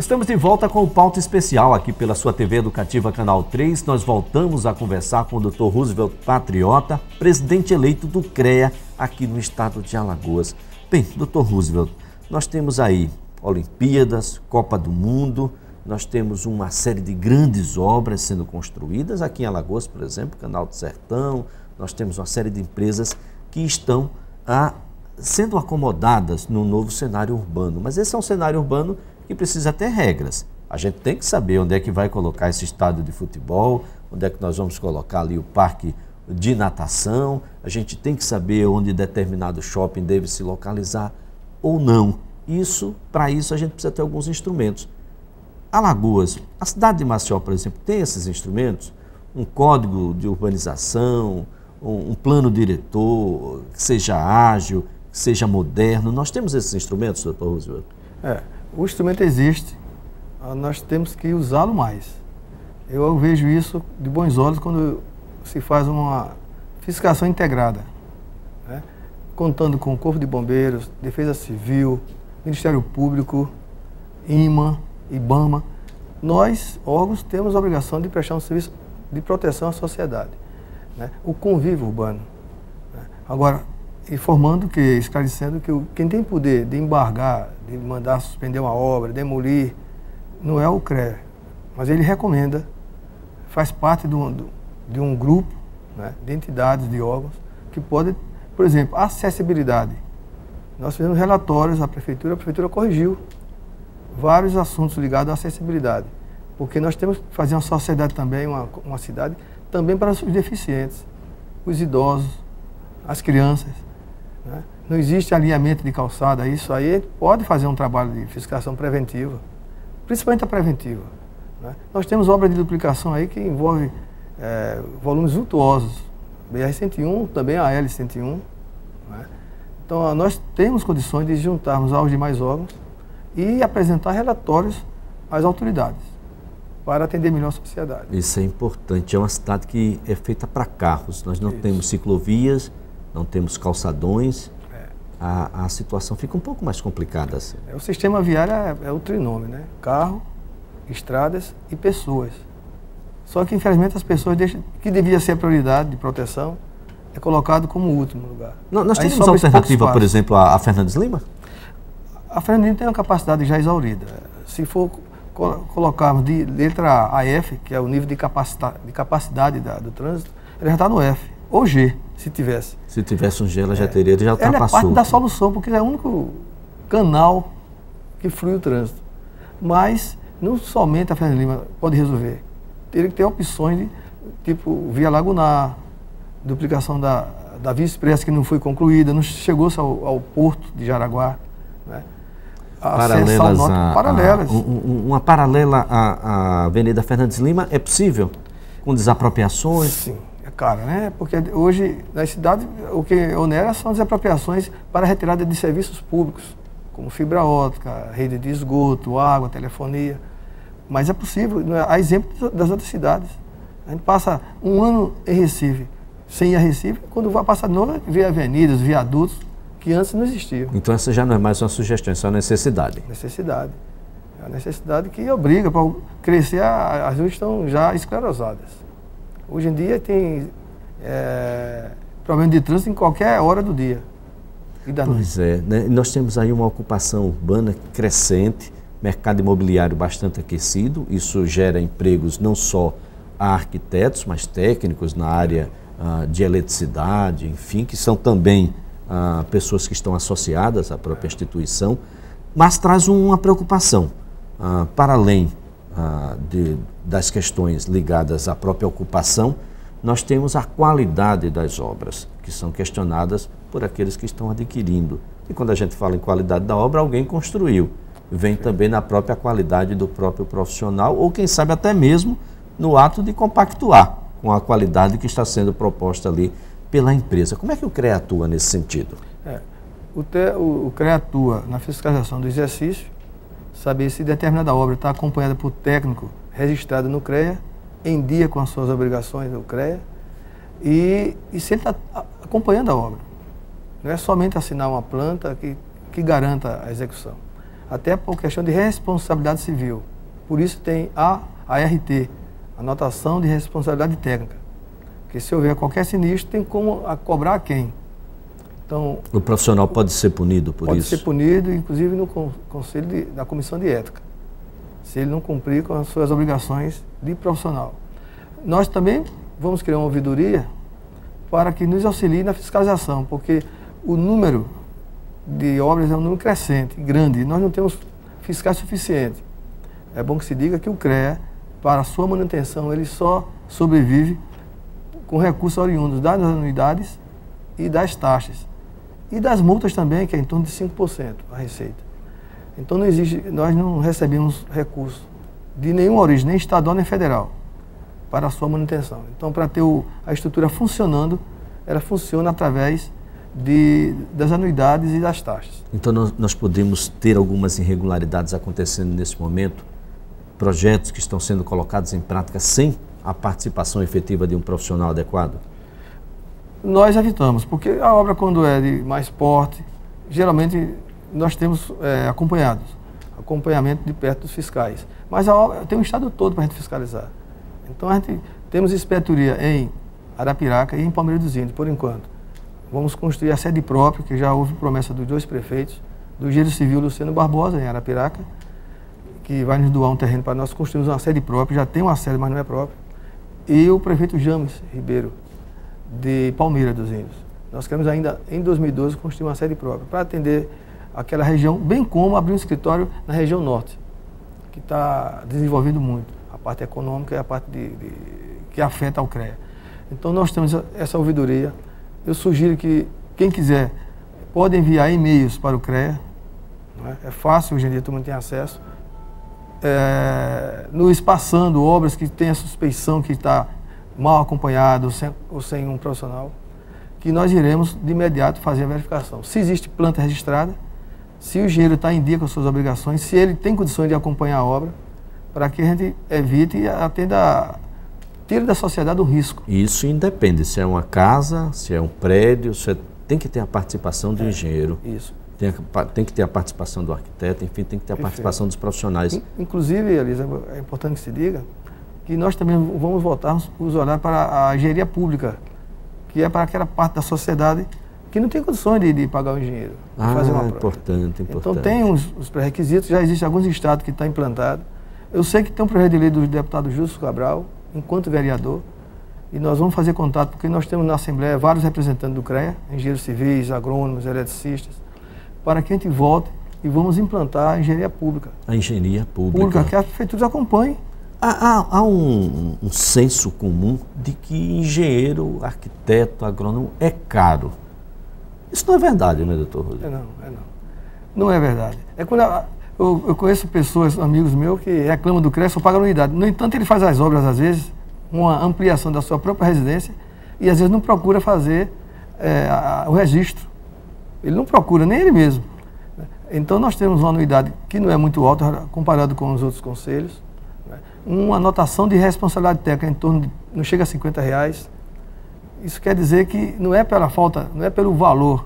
Estamos de volta com o Pauta Especial aqui pela sua TV Educativa Canal 3. Nós voltamos a conversar com o Dr. Roosevelt Patriota, presidente eleito do CREA aqui no estado de Alagoas. Bem, Dr. Roosevelt, nós temos aí Olimpíadas, Copa do Mundo, nós temos uma série de grandes obras sendo construídas aqui em Alagoas, por exemplo, Canal do Sertão. Nós temos uma série de empresas que estão sendo acomodadas no novo cenário urbano. Mas esse é um cenário urbano que precisa ter regras. A gente tem que saber onde é que vai colocar esse estádio de futebol, onde é que nós vamos colocar ali o parque de natação, a gente tem que saber onde determinado shopping deve se localizar ou não. Para isso a gente precisa ter alguns instrumentos. Alagoas, a cidade de Maceió, por exemplo, tem esses instrumentos? Um código de urbanização, um plano diretor que seja ágil, que seja moderno. Nós temos esses instrumentos, doutor Roosevelt? O instrumento existe, nós temos que usá-lo mais. Eu vejo isso de bons olhos quando se faz uma fiscalização integrada, né? Contando com o Corpo de Bombeiros, Defesa Civil, Ministério Público, IMA, IBAMA. Nós, órgãos, temos a obrigação de prestar um serviço de proteção à sociedade, né? O convívio urbano, né? Agora, esclarecendo que quem tem poder de embargar, de mandar suspender uma obra, demolir, não é o CREA, mas ele recomenda, faz parte de um grupo, né, de entidades, de órgãos, que podem, por exemplo, acessibilidade. Nós fizemos relatórios à prefeitura, a prefeitura corrigiu vários assuntos ligados à acessibilidade, porque nós temos que fazer uma sociedade também, uma cidade, também para os deficientes, os idosos, as crianças, né? Não existe alinhamento de calçada, isso aí pode fazer um trabalho de fiscalização preventiva, principalmente a preventiva, né? Nós temos obras de duplicação aí que envolvem volumes vultuosos, BR-101, também a L-101, né? Então nós temos condições de juntarmos aos demais órgãos e apresentar relatórios às autoridades para atender melhor a sociedade. Isso é importante, é uma cidade que é feita para carros, nós não temos ciclovias, não temos calçadões, a situação fica um pouco mais complicada assim. O sistema viário é o trinômio, né? Carro, estradas e pessoas. Só que, infelizmente, as pessoas deixam, que devia ser a prioridade de proteção, é colocado como último lugar. Nós temos alternativa, por exemplo, a Fernandes Lima? A Fernandes Lima tem uma capacidade já exaurida. Se for colocarmos de letra A a F, que é o nível de capacidade do trânsito, ele já está no F, ou G, se tivesse. Se tivesse um G, ela já teria, já ultrapassou. Ela é parte da solução, porque é o único canal que flui o trânsito. Mas não somente a Fernandes Lima pode resolver. Teria que ter opções de, tipo, via lagunar, duplicação da Via Expressa que não foi concluída, não chegou-se ao porto de Jaraguá, né? Paralelas. Uma paralela à Avenida Fernandes Lima é possível? Com desapropriações? Sim, é caro, né? Porque hoje, nas cidades, o que onera são as desapropriações para a retirada de serviços públicos, como fibra óptica, rede de esgoto, água, telefonia. Mas é possível, há exemplos das outras cidades. A gente passa um ano em Recife, sem ir a Recife, quando vai passar de novo, vê avenidas, viadutos, que antes não existiam. Então essa já não é mais uma sugestão, isso é uma necessidade. Necessidade. É uma necessidade que obriga para crescer, as ruas estão já esclerosadas. Hoje em dia tem problema de trânsito em qualquer hora do dia e da noite. Pois é, né? Nós temos aí uma ocupação urbana crescente, mercado imobiliário bastante aquecido, isso gera empregos não só a arquitetos, mas técnicos na área de eletricidade, enfim, que são também pessoas que estão associadas à própria instituição, mas traz uma preocupação, para além das questões ligadas à própria ocupação, nós temos a qualidade das obras, que são questionadas por aqueles que estão adquirindo. E quando a gente fala em qualidade da obra, alguém construiu. Vem também na própria qualidade do próprio profissional, ou quem sabe até mesmo no ato de compactuar com a qualidade que está sendo proposta ali pela empresa. Como é que o CREA atua nesse sentido? O CREA atua na fiscalização do exercício, saber se determinada obra está acompanhada por técnico registrado no CREA, em dia com as suas obrigações do CREA, e se ele está acompanhando a obra. Não é somente assinar uma planta que garanta a execução. até por questão de responsabilidade civil. Por isso tem a ART, anotação de responsabilidade técnica. Porque se houver qualquer sinistro, tem como cobrar a quem. Então, o profissional pode ser punido por isso? Pode ser punido, inclusive no conselho da comissão de ética, se ele não cumprir com as suas obrigações de profissional. Nós também vamos criar uma ouvidoria para que nos auxilie na fiscalização, porque o número de obras é um número crescente, grande, e nós não temos fiscais suficientes. É bom que se diga que o CREA, para a sua manutenção, ele só sobrevive com recursos oriundos das anuidades e das taxas. E das multas também, que é em torno de 5% a receita. Então não existe, nós não recebemos recurso de nenhuma origem, nem estadual nem federal, para a sua manutenção. Então, para ter a estrutura funcionando, ela funciona através das anuidades e das taxas. Então nós podemos ter algumas irregularidades acontecendo nesse momento, projetos que estão sendo colocados em prática sem a participação efetiva de um profissional adequado? Nós evitamos, porque a obra, quando é de mais porte, geralmente nós temos acompanhamento de perto dos fiscais. Mas a obra tem um estado todo para a gente fiscalizar. Então a gente temos inspetoria em Arapiraca e em Palmeiras dos Índios, por enquanto. Vamos construir a sede própria, que já houve promessa dos 2 prefeitos, do Engenheiro Civil Luciano Barbosa, em Arapiraca, que vai nos doar um terreno para nós construirmos uma sede própria, já tem uma sede, mas não é própria, e o prefeito James Ribeiro, de Palmeiras dos Índios. Nós queremos ainda, em 2012, construir uma sede própria, para atender aquela região, bem como abrir um escritório na região norte, que está desenvolvendo muito, a parte econômica e a parte que afeta ao CREA. Então nós temos essa ouvidoria. Eu sugiro que quem quiser pode enviar e-mails para o CREA, não é? É fácil, hoje em dia todo mundo tem acesso, nos passando obras que tem a suspeição que está mal acompanhado ou sem um profissional, que nós iremos de imediato fazer a verificação. Se existe planta registrada, se o engenheiro está em dia com as suas obrigações, se ele tem condições de acompanhar a obra, para que a gente evite e tire da sociedade o risco. Isso independe se é uma casa, se é um prédio, tem que ter a participação do engenheiro. Isso. Tem que ter a participação do arquiteto, enfim, tem que ter a participação dos profissionais. Inclusive, Elisa, é importante que se diga que nós também vamos voltar os olhar para a engenharia pública, que é para aquela parte da sociedade que não tem condições de pagar o engenheiro. Fazer uma prova. Importante. Então tem os pré-requisitos, já existem alguns estados que estão implantados. Eu sei que tem um projeto de lei do deputado Justo Cabral, enquanto vereador, e nós vamos fazer contato, porque nós temos na Assembleia vários representantes do CREA, engenheiros civis, agrônomos, eletricistas, para que a gente volte e vamos implantar a engenharia pública. A engenharia pública. Que as prefeituras acompanhem. Há um senso comum de que engenheiro, arquiteto, agrônomo é caro. Isso não é verdade, né, doutor Rodrigo? Não é verdade. É quando eu conheço pessoas, amigos meus, que reclamam do CREA, só pagam anuidade. No entanto, ele faz as obras, às vezes, uma ampliação da sua própria residência e, às vezes, não procura fazer o registro. Ele não procura, nem ele mesmo. Então, nós temos uma anuidade que não é muito alta comparado com os outros conselhos. Uma anotação de responsabilidade técnica em torno de, não chega a R$50. Isso quer dizer que não é pela falta, não é pelo valor.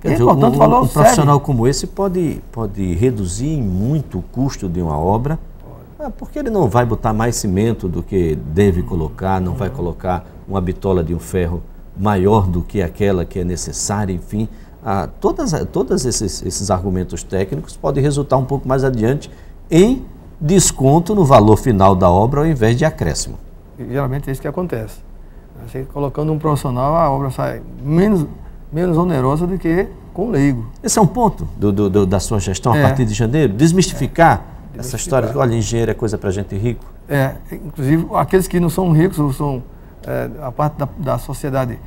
Quer dizer, portanto, um profissional como esse pode reduzir muito o custo de uma obra, porque ele não vai botar mais cimento do que deve colocar, não vai colocar uma bitola de um ferro maior do que aquela que é necessária, enfim. Todos esses argumentos técnicos podem resultar um pouco mais adiante em desconto no valor final da obra ao invés de acréscimo. E, geralmente é isso que acontece. Você colocando um profissional, a obra sai menos onerosa do que com o leigo. Esse é um ponto da sua gestão a partir de janeiro? Desmistificar essa história de, olha, engenheiro é coisa para gente rico? Inclusive aqueles que não são ricos, ou são a parte da sociedade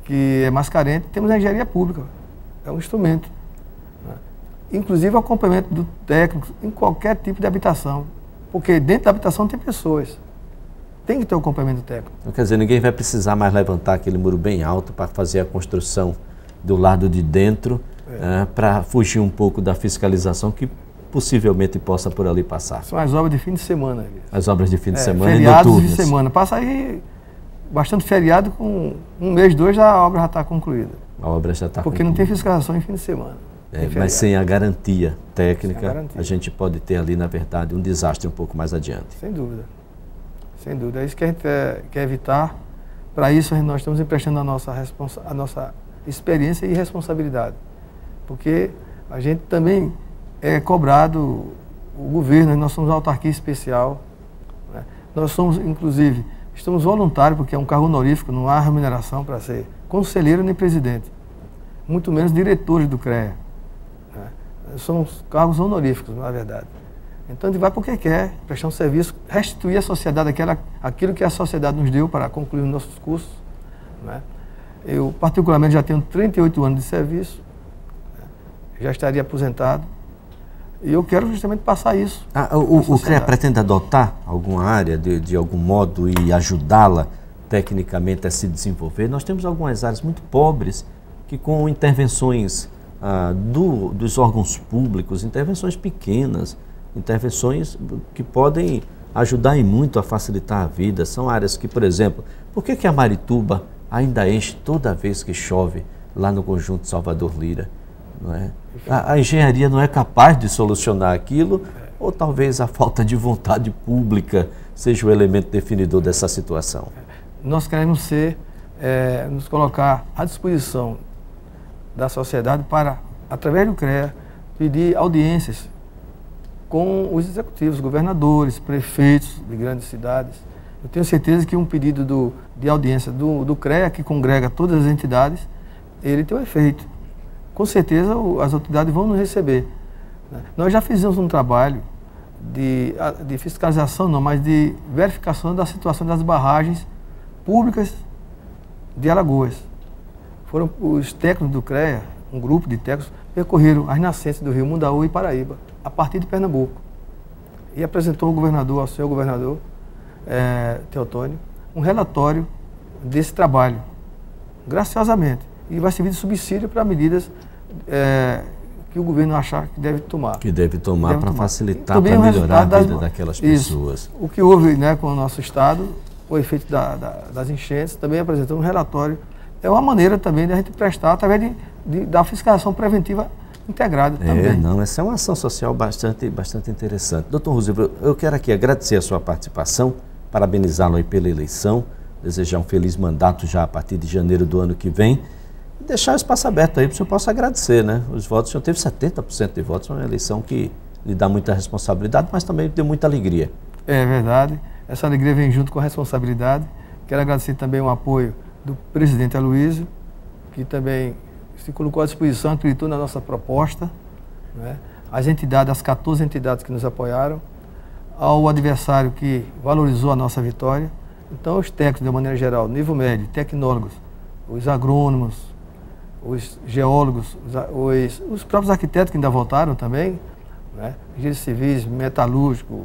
que é mais carente, temos a engenharia pública. É um instrumento. Inclusive o acompanhamento do técnico em qualquer tipo de habitação. Porque dentro da habitação tem pessoas. Tem que ter o acompanhamento técnico. Então, quer dizer, ninguém vai precisar mais levantar aquele muro bem alto para fazer a construção do lado de dentro, para fugir um pouco da fiscalização que possivelmente possa por ali passar. São as obras de fim de semana. As obras de fim de semana feriados e noturnas. De semana. Passa aí bastante feriado, com um mês, 2, a obra já está concluída. A obra já está Porque não tem fiscalização em fim de semana. Mas sem a garantia técnica, a gente pode ter ali, na verdade, um desastre um pouco mais adiante. Sem dúvida. Sem dúvida. É isso que a gente quer evitar. Para isso, nós estamos emprestando a nossa experiência e responsabilidade. Porque a gente também é cobrado, o governo, nós somos uma autarquia especial, né? Nós somos, inclusive, estamos voluntários, porque é um cargo honorífico, não há remuneração para ser conselheiro nem presidente, muito menos diretores do CREA. Somos cargos honoríficos, na verdade. Então a gente vai porque quer, prestar um serviço, restituir à sociedade aquilo que a sociedade nos deu para concluir os nossos cursos, né? Eu, particularmente, já tenho 38 anos de serviço, né? Já estaria aposentado, e eu quero justamente passar isso. O CREA pretende adotar alguma área, de algum modo, e ajudá-la tecnicamente a se desenvolver? Nós temos algumas áreas muito pobres que, com intervenções dos órgãos públicos, intervenções pequenas, intervenções que podem ajudar e muito a facilitar a vida. São áreas que, por exemplo, por que a Marituba ainda enche toda vez que chove lá no conjunto Salvador Lira? Não é? A engenharia não é capaz de solucionar aquilo, ou talvez a falta de vontade pública seja o elemento definidor dessa situação? Nós queremos nos colocar à disposição da sociedade para, através do CREA, pedir audiências com os executivos, governadores, prefeitos de grandes cidades. Eu tenho certeza que um pedido de audiência do CREA, que congrega todas as entidades, ele tem um efeito. Com certeza as autoridades vão nos receber, né? Nós já fizemos um trabalho de fiscalização, não, mas de verificação da situação das barragens públicas de Alagoas. Foram os técnicos do CREA, um grupo de técnicos, percorreram as nascentes do rio Mundaú e Paraíba, a partir de Pernambuco, e apresentou ao senhor governador, Teotônio, um relatório desse trabalho, graciosamente, e vai servir de subsídio para medidas que o governo achar que deve tomar. Que deve tomar para facilitar, para melhorar a vida daquelas pessoas. Isso. O que houve, né, com o nosso estado, o efeito das enchentes, também apresentou um relatório. É uma maneira também de a gente prestar, através da fiscalização preventiva integrada também. Não, essa é uma ação social bastante interessante. Doutor Roosevelt, eu quero aqui agradecer a sua participação, parabenizá-lo aí pela eleição, desejar um feliz mandato já a partir de janeiro do ano que vem, e deixar o espaço aberto aí para o senhor possa agradecer, né? Os votos, o senhor teve 70% de votos, é uma eleição que lhe dá muita responsabilidade, mas também deu muita alegria. É verdade, essa alegria vem junto com a responsabilidade. Quero agradecer também o apoio do presidente Aloysio, que também se colocou à disposição, acreditou na nossa proposta, né? As entidades, as 14 entidades que nos apoiaram, ao adversário que valorizou a nossa vitória. Então, os técnicos, de maneira geral, nível médio, tecnólogos, os agrônomos, os geólogos, os próprios arquitetos que ainda votaram também, né? Engenheiros civis, metalúrgico,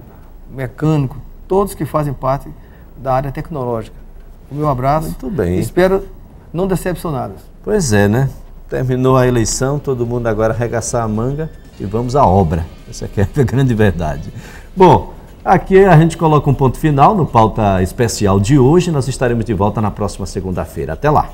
mecânico, todos que fazem parte da área tecnológica. O meu abraço. Muito bem. Espero não decepcioná-los. Pois é, né? Terminou a eleição, todo mundo agora arregaçar a manga e vamos à obra. Essa aqui é a grande verdade. Bom, aqui a gente coloca um ponto final no Pauta Especial de hoje. Nós estaremos de volta na próxima segunda-feira. Até lá.